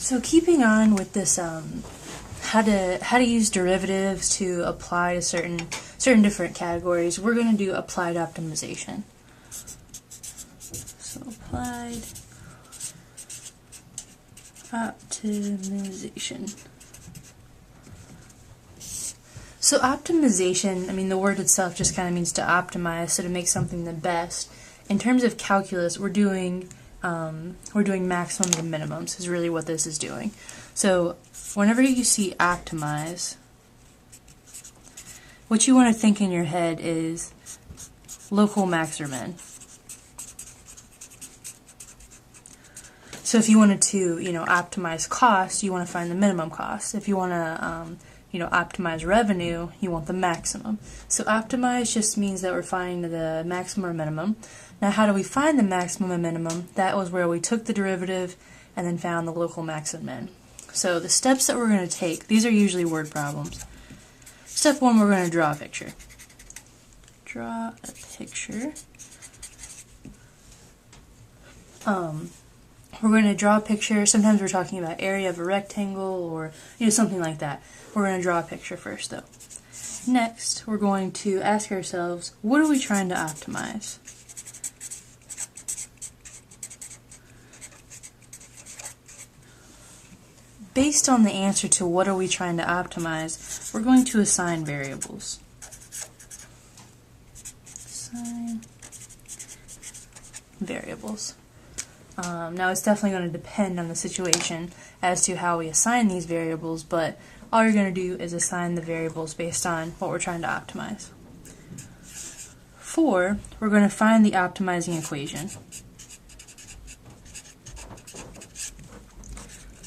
So keeping on with this, how to use derivatives to apply to certain different categories, we're going to do applied optimization. So applied optimization. So optimization, I mean, the word itself just kind of means to optimize, so to make something the best. In terms of calculus, we're doing maximums and minimums is really what this is doing. So whenever you see optimize, what you want to think in your head is local max or min. So if you wanted to, optimize cost, you want to find the minimum cost. If you want to, optimize revenue, you want the maximum. So optimize just means that we're finding the maximum or minimum. Now, how do we find the maximum and minimum? That was where we took the derivative and then found the local max and min. So the steps that we're going to take, these are usually word problems. Step one, we're going to draw a picture. Draw a picture. We're going to draw a picture. Sometimes we're talking about area of a rectangle or something like that. We're going to draw a picture first, though. Next, we're going to ask ourselves, what are we trying to optimize? Based on the answer to what are we trying to optimize, we're going to assign variables. Assign variables. Now it's definitely going to depend on the situation as to how we assign these variables, but all you're going to do is assign the variables based on what we're trying to optimize. 4, we're going to find the optimizing equation.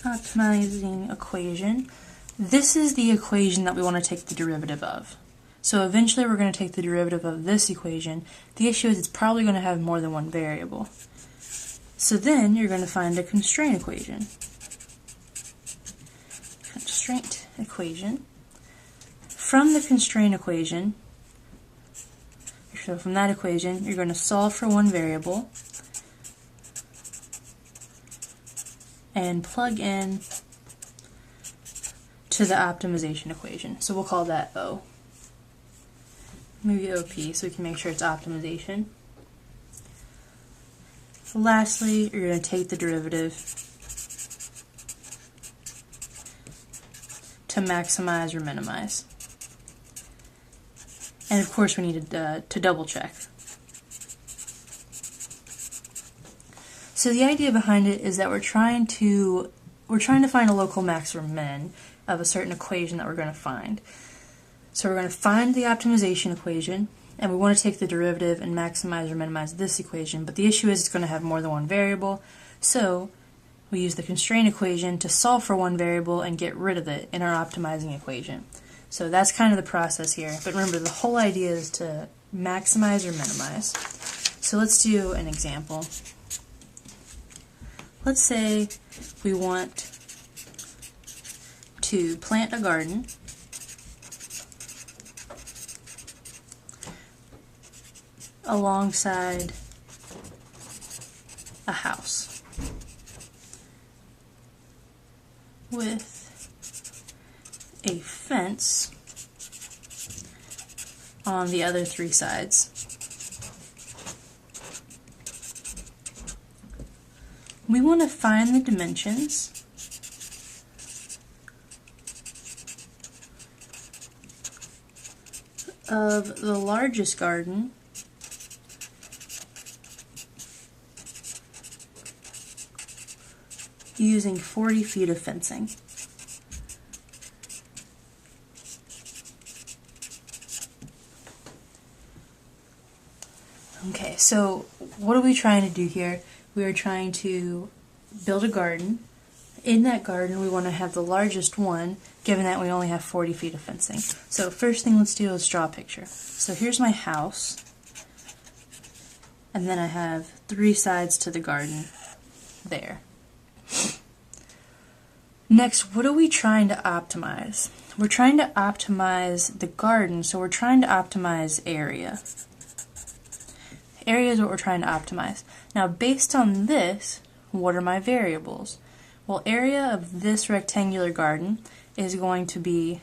Optimizing equation. This is the equation that we want to take the derivative of. So eventually we're going to take the derivative of this equation. The issue is it's probably going to have more than one variable. So then you're going to find a constraint equation. Constraint equation. From the constraint equation, so from that equation, you're going to solve for one variable and plug in to the optimization equation. So we'll call that O. Maybe OP so we can make sure it's optimization. Lastly, you're going to take the derivative to maximize or minimize. And of course we need to double check. So the idea behind it is that we're trying to find a local max or min of a certain equation that we're going to find. So we're going to find the optimization equation, and we want to take the derivative and maximize or minimize this equation, but the issue is it's going to have more than one variable, so we use the constraint equation to solve for one variable and get rid of it in our optimizing equation. So that's kind of the process here, but remember the whole idea is to maximize or minimize. So let's do an example. Let's say we want to plant a garden alongside a house with a fence on the other 3 sides. We want to find the dimensions of the largest garden using 40 feet of fencing. Okay, so what are we trying to do here? We are trying to build a garden. In that garden, we want to have the largest one, given that we only have 40 feet of fencing. So first thing let's do is draw a picture. So here's my house, and then I have 3 sides to the garden there. Next, what are we trying to optimize? We're trying to optimize the garden, so we're trying to optimize area. Area is what we're trying to optimize. Now, based on this, what are my variables? Well, area of this rectangular garden is going to be,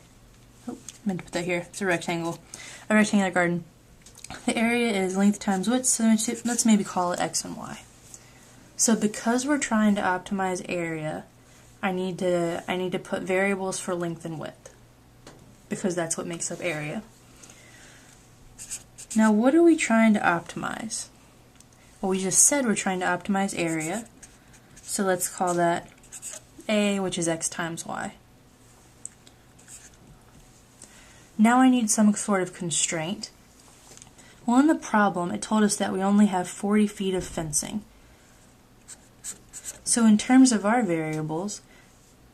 oh, I meant to put that here, it's a rectangle. A rectangular garden. The area is length times width, so let's maybe call it x and y. So because we're trying to optimize area, I need to put variables for length and width, because that's what makes up area. Now what are we trying to optimize? Well, we just said we're trying to optimize area, so let's call that A, which is x times y. Now I need some sort of constraint. Well, in the problem, it told us that we only have 40 feet of fencing. So in terms of our variables,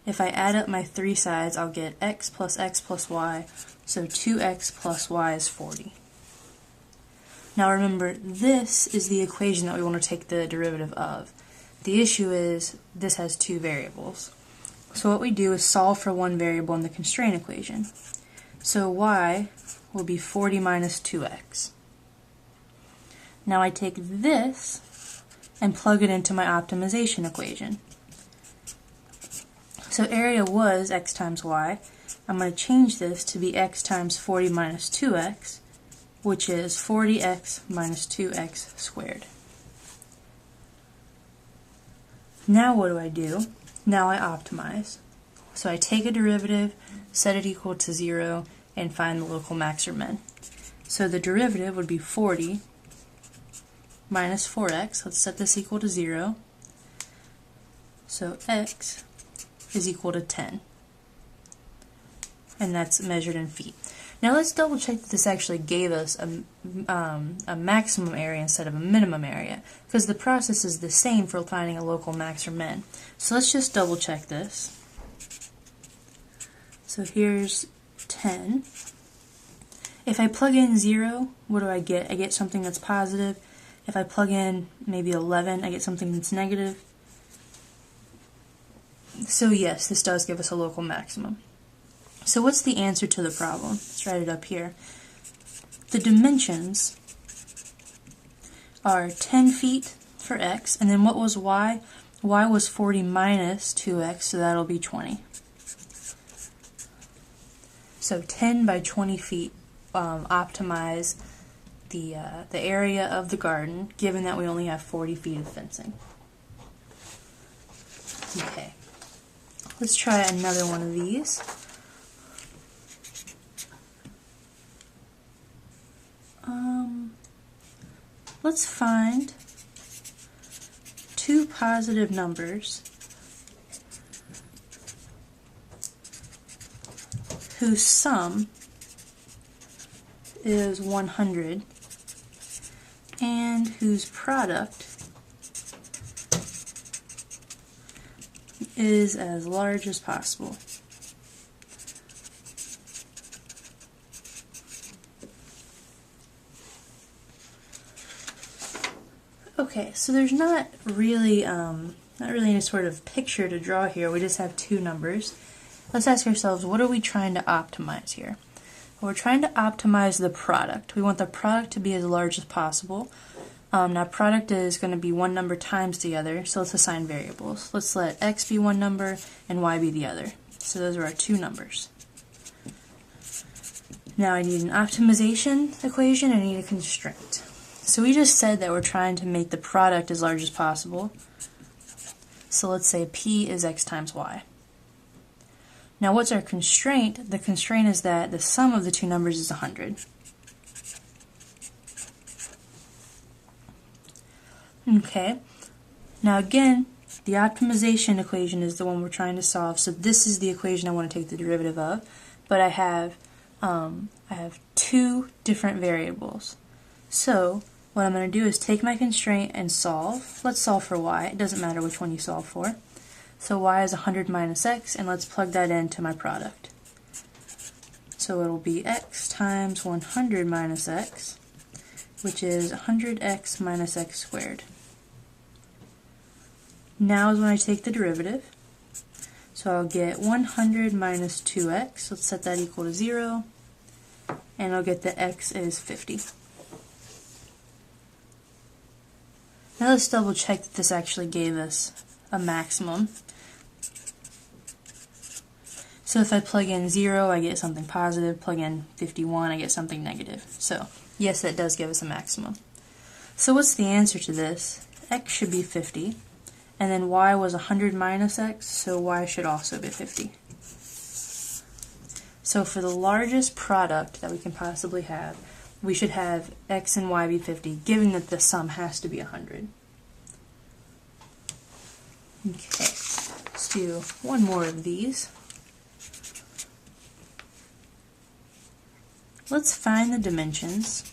if I add up my three sides, I'll get x plus y, so 2x plus y is 40. Now remember, this is the equation that we want to take the derivative of. The issue is this has two variables. So what we do is solve for one variable in the constraint equation. So y will be 40 minus 2x. Now I take this and plug it into my optimization equation. So area was x times y. I'm going to change this to be x times 40 minus 2x, which is 40x minus 2x squared. Now what do? Now I optimize. So I take a derivative, set it equal to 0, and find the local max or min. So the derivative would be 40 minus 4x. Let's set this equal to 0. So x is equal to 10. And that's measured in feet. Now let's double check that this actually gave us a maximum area instead of a minimum area, because the process is the same for finding a local max or min. So let's just double check this. So here's 10. If I plug in 0, what do I get? I get something that's positive. If I plug in maybe 11, I get something that's negative. So yes, this does give us a local maximum. So what's the answer to the problem? Let's write it up here. The dimensions are 10 feet for x, and then what was y? Y was 40 minus 2x, so that'll be 20. So 10 by 20 feet optimize the area of the garden, given that we only have 40 feet of fencing. Okay, let's try another one of these. Let's find two positive numbers whose sum is 100 and whose product is as large as possible. Okay, so there's not really any sort of picture to draw here. We just have two numbers. Let's ask ourselves, what are we trying to optimize here? Well, we're trying to optimize the product. We want the product to be as large as possible. Now, product is going to be one number times the other, so let's assign variables. Let's let x be one number and y be the other. So those are our two numbers. Now I need an optimization equation and I need a constraint. So we just said that we're trying to make the product as large as possible. So let's say P is x times y. Now what's our constraint? The constraint is that the sum of the two numbers is 100. Okay, now again, the optimization equation is the one we're trying to solve, so this is the equation I want to take the derivative of, but I have two different variables. So what I'm going to do is take my constraint and solve. Let's solve for y. It doesn't matter which one you solve for. So y is 100 minus x, and let's plug that into my product. So it'll be x times 100 minus x, which is 100x minus x squared. Now is when I take the derivative. So I'll get 100 minus 2x. Let's set that equal to 0. And I'll get that x is 50. Now let's double check that this actually gave us a maximum. So if I plug in 0, I get something positive. Plug in 51, I get something negative. So yes, that does give us a maximum. So what's the answer to this? X should be 50, and then y was 100 minus x, so y should also be 50. So for the largest product that we can possibly have, we should have x and y be 50, given that the sum has to be 100. Okay, let's do one more of these. Let's find the dimensions.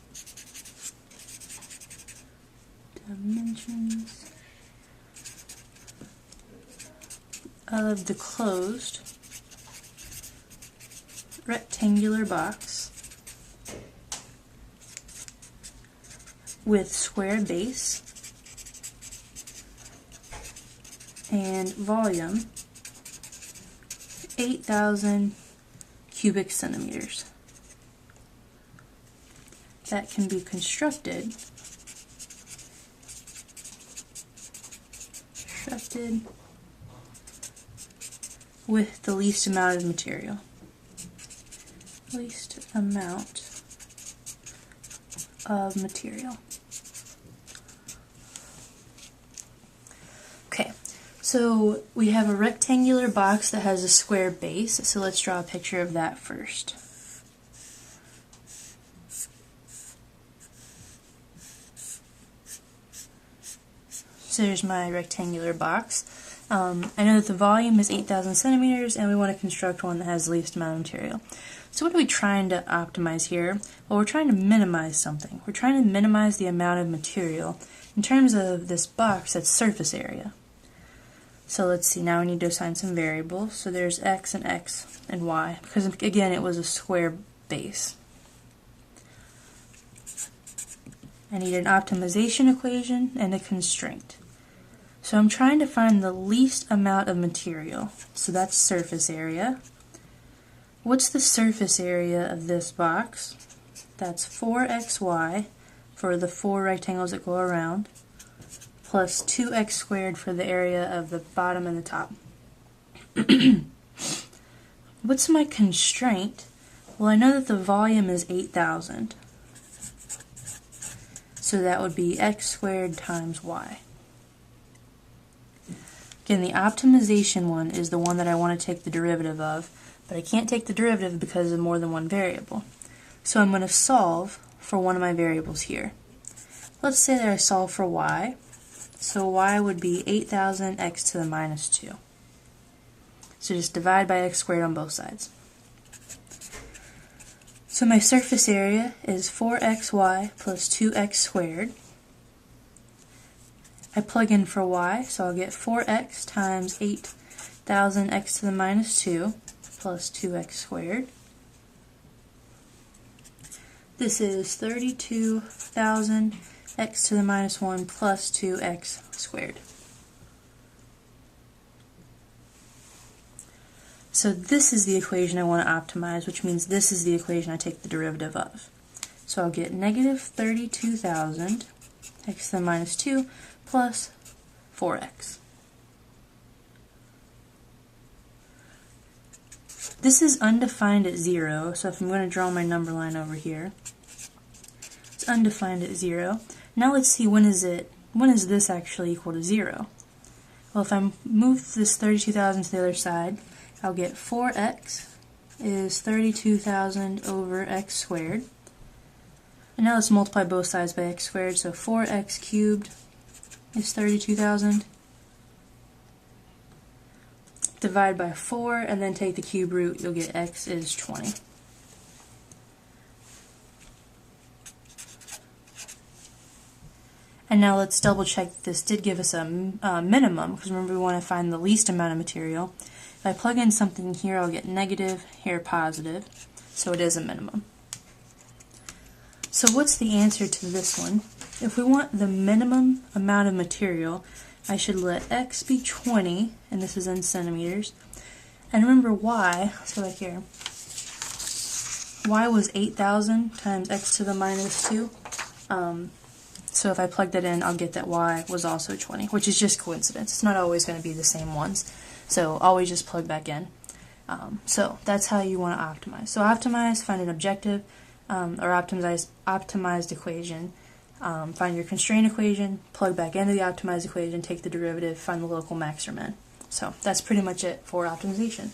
Of the closed rectangular box with square base and volume 8,000 cubic centimeters. That can be constructed with the least amount of material. Least amount of material. Okay, so we have a rectangular box that has a square base, so let's draw a picture of that first. So there's my rectangular box. I know that the volume is 8,000 centimeters, and we want to construct one that has the least amount of material. So what are we trying to optimize here? Well, we're trying to minimize something. We're trying to minimize the amount of material in terms of this box that's surface area. So let's see, now we need to assign some variables. So there's x and y, because again it was a square base. I need an optimization equation and a constraint. So I'm trying to find the least amount of material. So that's surface area. What's the surface area of this box? That's 4xy for the 4 rectangles that go around, plus 2x squared for the area of the bottom and the top. What's my constraint? Well, I know that the volume is 8,000. So that would be x squared times y. Again, the optimization one is the one that I want to take the derivative of, but I can't take the derivative because of more than one variable. So I'm going to solve for one of my variables here. Let's say that I solve for y. So y would be 8,000 x to the minus 2. So just divide by x squared on both sides. So my surface area is 4xy plus 2x squared. I plug in for y, so I'll get 4x times 8,000 x to the minus 2 plus 2x squared. This is 32,000 x to the minus 1 plus 2x squared. So this is the equation I want to optimize, which means this is the equation I take the derivative of. So I'll get negative 32,000 x to the minus 2 plus 4x. This is undefined at 0, so if I'm going to draw my number line over here, it's undefined at 0. Now let's see, when is this actually equal to 0? Well, if I move this 32,000 to the other side, I'll get 4x is 32,000 over x squared. And now let's multiply both sides by x squared, so 4x cubed is 32,000. Divide by 4 and then take the cube root, you'll get x is 20. And now let's double check that this did give us a minimum, because remember we want to find the least amount of material. If I plug in something here, I'll get negative, here positive, so it is a minimum. So what's the answer to this one? If we want the minimum amount of material, I should let x be 20, and this is in centimeters. And remember y, so like here, y was 8,000 times x to the minus 2. So if I plug that in, I'll get that y was also 20, which is just coincidence. It's not always going to be the same ones. So always just plug back in. So that's how you want to optimize. So optimize, find an objective, or optimized equation. Find your constraint equation, plug back into the optimized equation, take the derivative, find the local max or min. So that's pretty much it for optimization.